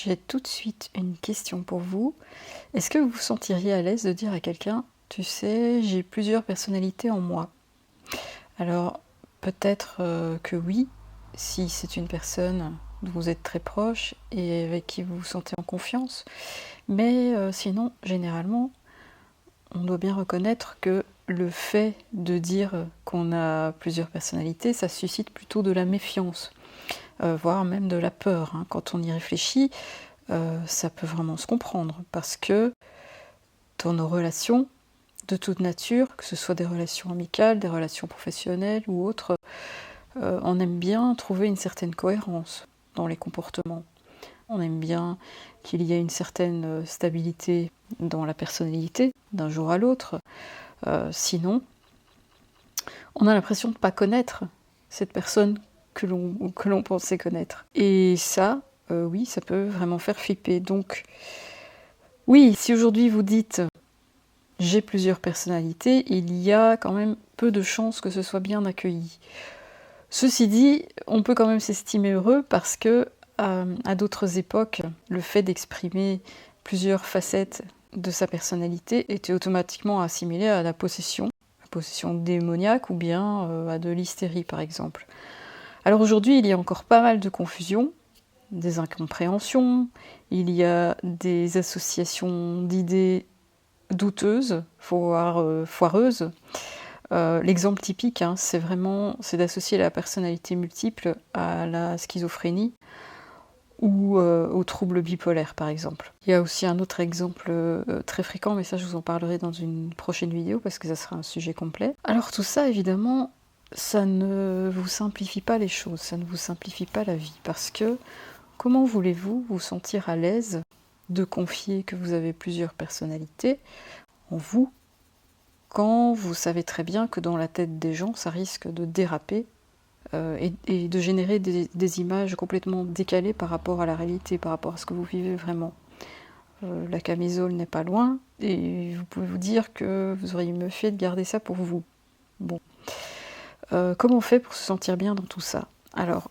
J'ai tout de suite une question pour vous. Est-ce que vous vous sentiriez à l'aise de dire à quelqu'un, tu sais, j'ai plusieurs personnalités en moi? Alors, peut-être que oui, si c'est une personne dont vous êtes très proche et avec qui vous vous sentez en confiance. Mais sinon, généralement, on doit bien reconnaître que le fait de dire qu'on a plusieurs personnalités, ça suscite plutôt de la méfiance, voire même de la peur, hein. Quand on y réfléchit, ça peut vraiment se comprendre, parce que dans nos relations de toute nature, que ce soit des relations amicales, des relations professionnelles ou autres, on aime bien trouver une certaine cohérence dans les comportements. On aime bien qu'il y ait une certaine stabilité dans la personnalité d'un jour à l'autre. Sinon, on a l'impression de ne pas connaître cette personne que l'on pensait connaître. Et ça, oui, ça peut vraiment faire flipper. Donc, oui, si aujourd'hui vous dites « j'ai plusieurs personnalités », il y a quand même peu de chances que ce soit bien accueilli. Ceci dit, on peut quand même s'estimer heureux parce que, à d'autres époques, le fait d'exprimer plusieurs facettes de sa personnalité était automatiquement assimilé à la possession démoniaque ou bien à de l'hystérie par exemple. Alors aujourd'hui, il y a encore pas mal de confusion, des incompréhensions, il y a des associations d'idées douteuses, voire foireuses. L'exemple typique, hein, c'est d'associer la personnalité multiple à la schizophrénie ou aux troubles bipolaires par exemple. Il y a aussi un autre exemple très fréquent, mais ça je vous en parlerai dans une prochaine vidéo parce que ça sera un sujet complet. Alors tout ça évidemment, ça ne vous simplifie pas les choses, ça ne vous simplifie pas la vie, parce que comment voulez-vous vous sentir à l'aise de confier que vous avez plusieurs personnalités en vous, quand vous savez très bien que dans la tête des gens, ça risque de déraper et de générer des images complètement décalées par rapport à la réalité, par rapport à ce que vous vivez vraiment. La camisole n'est pas loin, et vous pouvez vous dire que vous auriez mieux fait de garder ça pour vous. Bon. Comment on fait pour se sentir bien dans tout ça? Alors,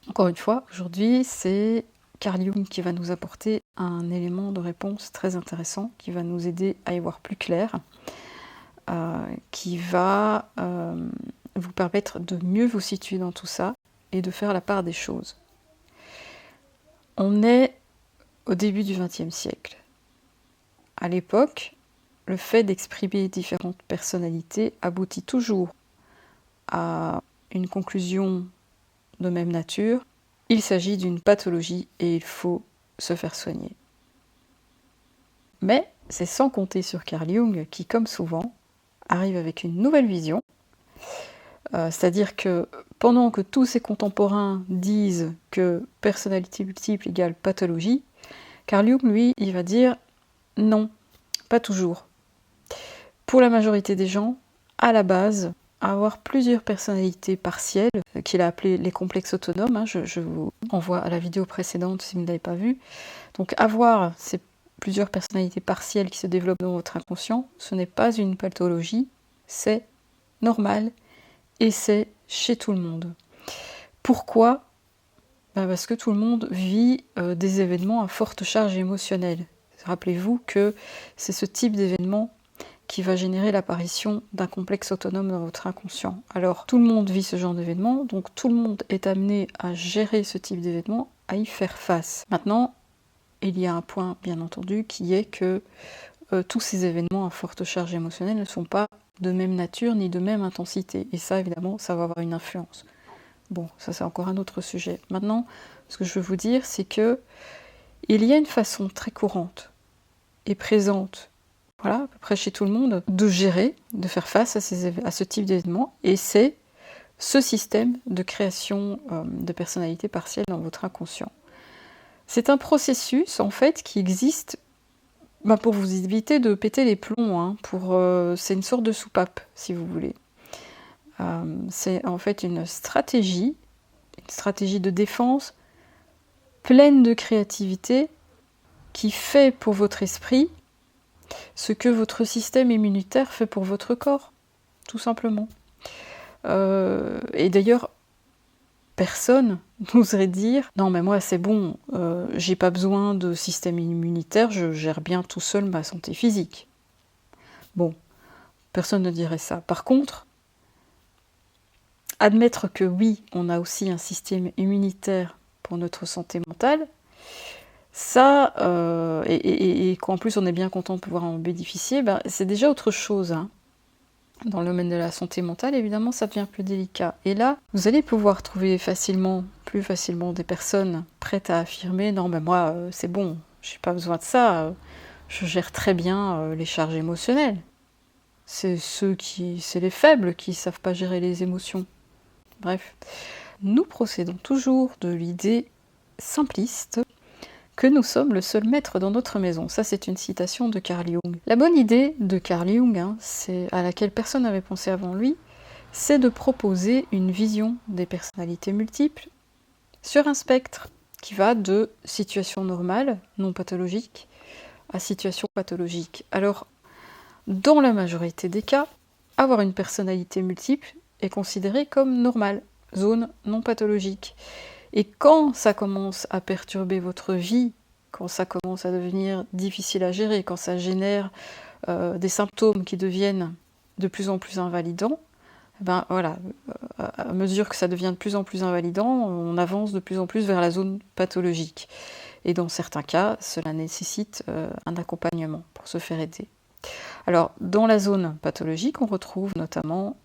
encore une fois, aujourd'hui, c'est Carl Jung qui va nous apporter un élément de réponse très intéressant, qui va nous aider à y voir plus clair, qui va vous permettre de mieux vous situer dans tout ça et de faire la part des choses. On est au début du XXe siècle. À l'époque, le fait d'exprimer différentes personnalités aboutit toujours à une conclusion de même nature. Il s'agit d'une pathologie et il faut se faire soigner. Mais c'est sans compter sur Carl Jung qui, comme souvent, arrive avec une nouvelle vision. C'est-à-dire que pendant que tous ses contemporains disent que personnalité multiple égale pathologie, Carl Jung, lui, il va dire non, pas toujours. Pour la majorité des gens, à la base, avoir plusieurs personnalités partielles, qu'il a appelées les complexes autonomes, hein, je vous renvoie à la vidéo précédente si vous ne l'avez pas vue. Donc avoir ces plusieurs personnalités partielles qui se développent dans votre inconscient, ce n'est pas une pathologie, c'est normal et c'est chez tout le monde. Pourquoi? Parce que tout le monde vit des événements à forte charge émotionnelle. Rappelez-vous que c'est ce type d'événement qui va générer l'apparition d'un complexe autonome dans votre inconscient. Alors tout le monde vit ce genre d'événement, donc tout le monde est amené à gérer ce type d'événement, à y faire face. Maintenant, il y a un point bien entendu qui est que tous ces événements à forte charge émotionnelle ne sont pas de même nature ni de même intensité. Et ça, évidemment, ça va avoir une influence. Bon, ça c'est encore un autre sujet. Maintenant, ce que je veux vous dire, c'est que il y a une façon très courante et présente, voilà, à peu près chez tout le monde, de gérer, de faire face à ce type d'événements, et c'est ce système de création de personnalité partielle dans votre inconscient. C'est un processus, en fait, qui existe pour vous éviter de péter les plombs, hein, c'est une sorte de soupape, si vous voulez. C'est en fait une stratégie de défense pleine de créativité qui fait pour votre esprit ce que votre système immunitaire fait pour votre corps, tout simplement. Et d'ailleurs, personne n'oserait dire « Non mais moi c'est bon, j'ai pas besoin de système immunitaire, je gère bien tout seul ma santé physique. » Bon, personne ne dirait ça. Par contre, admettre que oui, on a aussi un système immunitaire pour notre santé mentale, ça, et qu'en plus on est bien content de pouvoir en bénéficier, ben, c'est déjà autre chose, hein. Dans le domaine de la santé mentale, évidemment, ça devient plus délicat. Et là, vous allez pouvoir trouver plus facilement des personnes prêtes à affirmer « Non, ben moi, c'est bon, j'ai pas besoin de ça, je gère très bien les charges émotionnelles. » C'est les faibles qui savent pas gérer les émotions. Bref. Nous procédons toujours de l'idée simpliste que nous sommes le seul maître dans notre maison. Ça, c'est une citation de Carl Jung. La bonne idée de Carl Jung, hein, à laquelle personne n'avait pensé avant lui, c'est de proposer une vision des personnalités multiples sur un spectre qui va de situation normale, non pathologique, à situation pathologique. Alors, dans la majorité des cas, avoir une personnalité multiple est considéré comme normal, zone non pathologique. Et quand ça commence à perturber votre vie, quand ça commence à devenir difficile à gérer, quand ça génère des symptômes qui deviennent de plus en plus invalidants, ben voilà, à mesure que ça devient de plus en plus invalidant, on avance de plus en plus vers la zone pathologique. Et dans certains cas, cela nécessite un accompagnement pour se faire aider. Alors, dans la zone pathologique, on retrouve notamment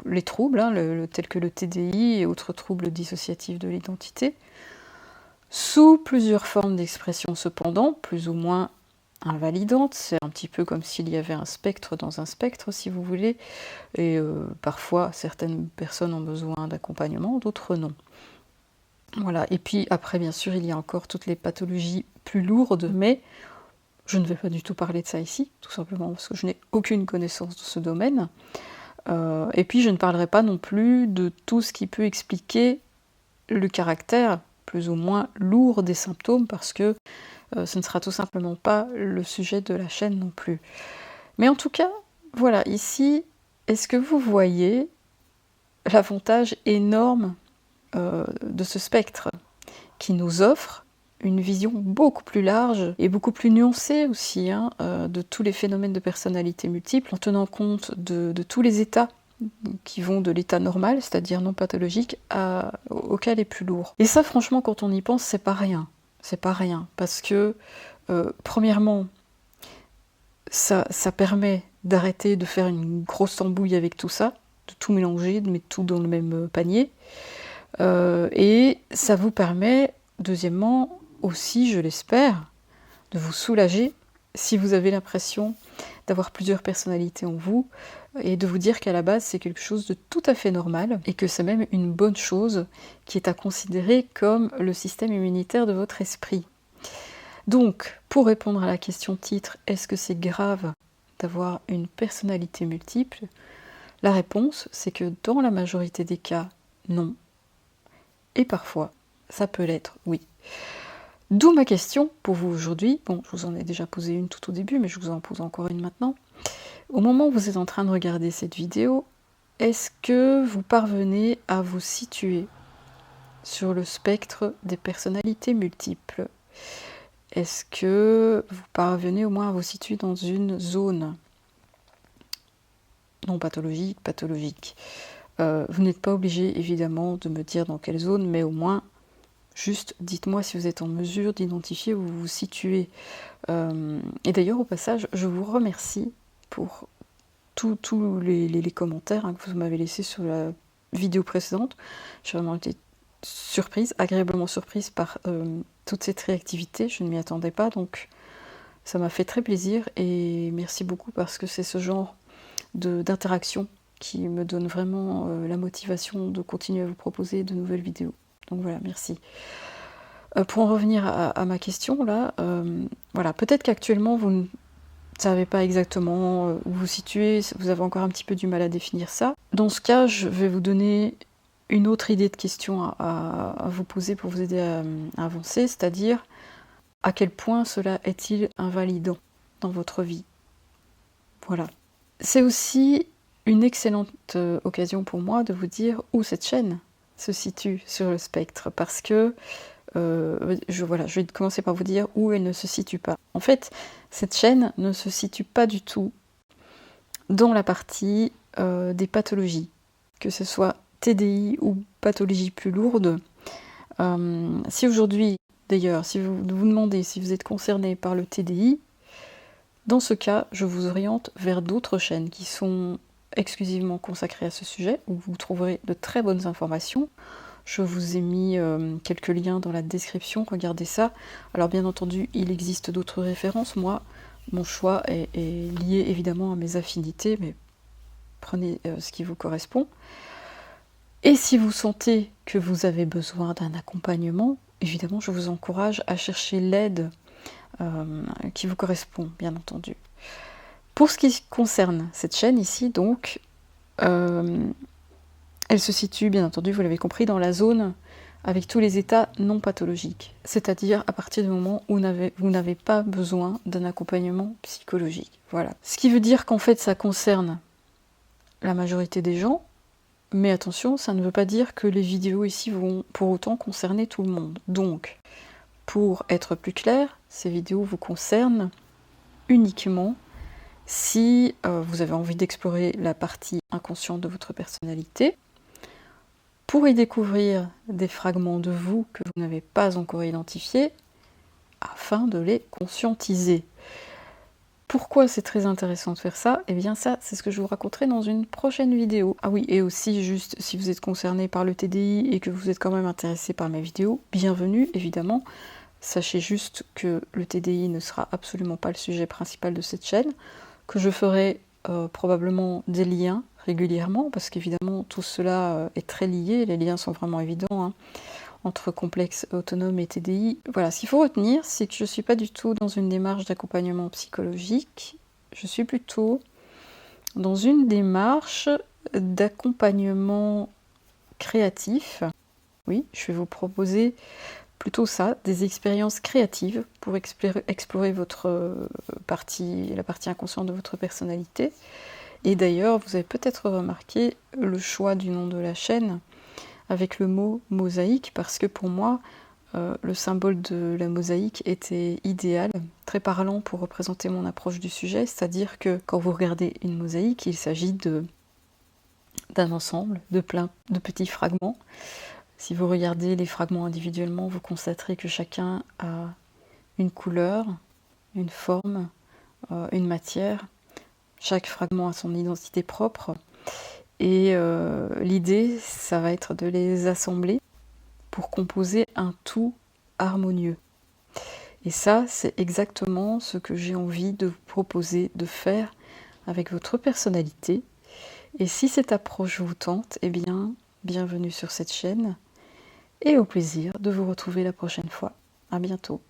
les troubles, hein, tels que le TDI et autres troubles dissociatifs de l'identité, sous plusieurs formes d'expression cependant, plus ou moins invalidantes. C'est un petit peu comme s'il y avait un spectre dans un spectre, si vous voulez, et parfois certaines personnes ont besoin d'accompagnement, d'autres non. Voilà. Et puis après, bien sûr, il y a encore toutes les pathologies plus lourdes, mais je ne vais pas du tout parler de ça ici, tout simplement parce que je n'ai aucune connaissance de ce domaine. Et puis je ne parlerai pas non plus de tout ce qui peut expliquer le caractère plus ou moins lourd des symptômes, parce que ce ne sera tout simplement pas le sujet de la chaîne non plus. Mais en tout cas, voilà, ici, est-ce que vous voyez l'avantage énorme de ce spectre qui nous offre une vision beaucoup plus large et beaucoup plus nuancée aussi hein, de tous les phénomènes de personnalité multiple, en tenant compte de tous les états qui vont de l'état normal, c'est-à-dire non pathologique, au cas les plus lourds. Et ça, franchement, quand on y pense, c'est pas rien. C'est pas rien, parce que, premièrement, ça permet d'arrêter de faire une grosse embouille avec tout ça, de tout mélanger, de mettre tout dans le même panier, et ça vous permet, deuxièmement, aussi, je l'espère, de vous soulager si vous avez l'impression d'avoir plusieurs personnalités en vous et de vous dire qu'à la base c'est quelque chose de tout à fait normal et que c'est même une bonne chose qui est à considérer comme le système immunitaire de votre esprit. Donc, pour répondre à la question titre, est-ce que c'est grave d'avoir une personnalité multiple? La réponse, c'est que dans la majorité des cas, non. Et parfois, ça peut l'être, oui. D'où ma question pour vous aujourd'hui. Bon, je vous en ai déjà posé une tout au début, mais je vous en pose encore une maintenant. Au moment où vous êtes en train de regarder cette vidéo, est-ce que vous parvenez à vous situer sur le spectre des personnalités multiples? Est-ce que vous parvenez au moins à vous situer dans une zone non pathologique, pathologique? Vous n'êtes pas obligé évidemment de me dire dans quelle zone, mais au moins juste dites-moi si vous êtes en mesure d'identifier où vous vous situez. Et d'ailleurs, au passage, je vous remercie pour tous les commentaires hein, que vous m'avez laissés sur la vidéo précédente. J'ai vraiment été surprise, agréablement surprise par toute cette réactivité. Je ne m'y attendais pas, donc ça m'a fait très plaisir. Et merci beaucoup parce que c'est ce genre d'interaction qui me donne vraiment la motivation de continuer à vous proposer de nouvelles vidéos. Donc voilà, merci. Pour en revenir à ma question, là, voilà, peut-être qu'actuellement vous ne savez pas exactement où vous situez, vous avez encore un petit peu du mal à définir ça. Dans ce cas, je vais vous donner une autre idée de question à vous poser pour vous aider à avancer, c'est-à-dire à quel point cela est-il invalidant dans votre vie. Voilà. C'est aussi une excellente occasion pour moi de vous dire où cette chaîne se situe sur le spectre, parce que je vais commencer par vous dire où elle ne se situe pas. En fait, cette chaîne ne se situe pas du tout dans la partie des pathologies, que ce soit TDI ou pathologie plus lourde. Si aujourd'hui, d'ailleurs, si vous vous demandez si vous êtes concerné par le TDI, dans ce cas, je vous oriente vers d'autres chaînes qui sont exclusivement consacrées à ce sujet, où vous trouverez de très bonnes informations. Je vous ai mis quelques liens dans la description, regardez ça. Alors bien entendu, il existe d'autres références. Moi, mon choix est lié évidemment à mes affinités, mais prenez ce qui vous correspond. Et si vous sentez que vous avez besoin d'un accompagnement, évidemment, je vous encourage à chercher l'aide qui vous correspond, bien entendu. Pour ce qui concerne cette chaîne ici, donc, elle se situe, bien entendu, vous l'avez compris, dans la zone avec tous les états non pathologiques, c'est-à-dire à partir du moment où vous n'avez pas besoin d'un accompagnement psychologique. Voilà. Ce qui veut dire qu'en fait, ça concerne la majorité des gens, mais attention, ça ne veut pas dire que les vidéos ici vont pour autant concerner tout le monde. Donc, pour être plus clair, ces vidéos vous concernent uniquement si vous avez envie d'explorer la partie inconsciente de votre personnalité, pour y découvrir des fragments de vous que vous n'avez pas encore identifiés, afin de les conscientiser. Pourquoi c'est très intéressant de faire ça? Eh bien ça, c'est ce que je vous raconterai dans une prochaine vidéo. Ah oui, et aussi, juste, si vous êtes concerné par le TDI et que vous êtes quand même intéressé par mes vidéos, bienvenue, évidemment. Sachez juste que le TDI ne sera absolument pas le sujet principal de cette chaîne, que je ferai probablement des liens régulièrement, parce qu'évidemment tout cela est très lié, les liens sont vraiment évidents, hein, entre complexe autonome et TDI. Voilà, ce qu'il faut retenir, c'est que je ne suis pas du tout dans une démarche d'accompagnement psychologique, je suis plutôt dans une démarche d'accompagnement créatif. Oui, je vais vous proposer plutôt ça, des expériences créatives pour explorer votre la partie inconsciente de votre personnalité. Et d'ailleurs, vous avez peut-être remarqué le choix du nom de la chaîne avec le mot mosaïque, parce que pour moi, le symbole de la mosaïque était idéal, très parlant pour représenter mon approche du sujet, c'est-à-dire que quand vous regardez une mosaïque, il s'agit d'un ensemble de plein de petits fragments. Si vous regardez les fragments individuellement, vous constaterez que chacun a une couleur, une forme, une matière. Chaque fragment a son identité propre. Et l'idée, ça va être de les assembler pour composer un tout harmonieux. Et ça, c'est exactement ce que j'ai envie de vous proposer de faire avec votre personnalité. Et si cette approche vous tente, eh bien, bienvenue sur cette chaîne. Et au plaisir de vous retrouver la prochaine fois. À bientôt.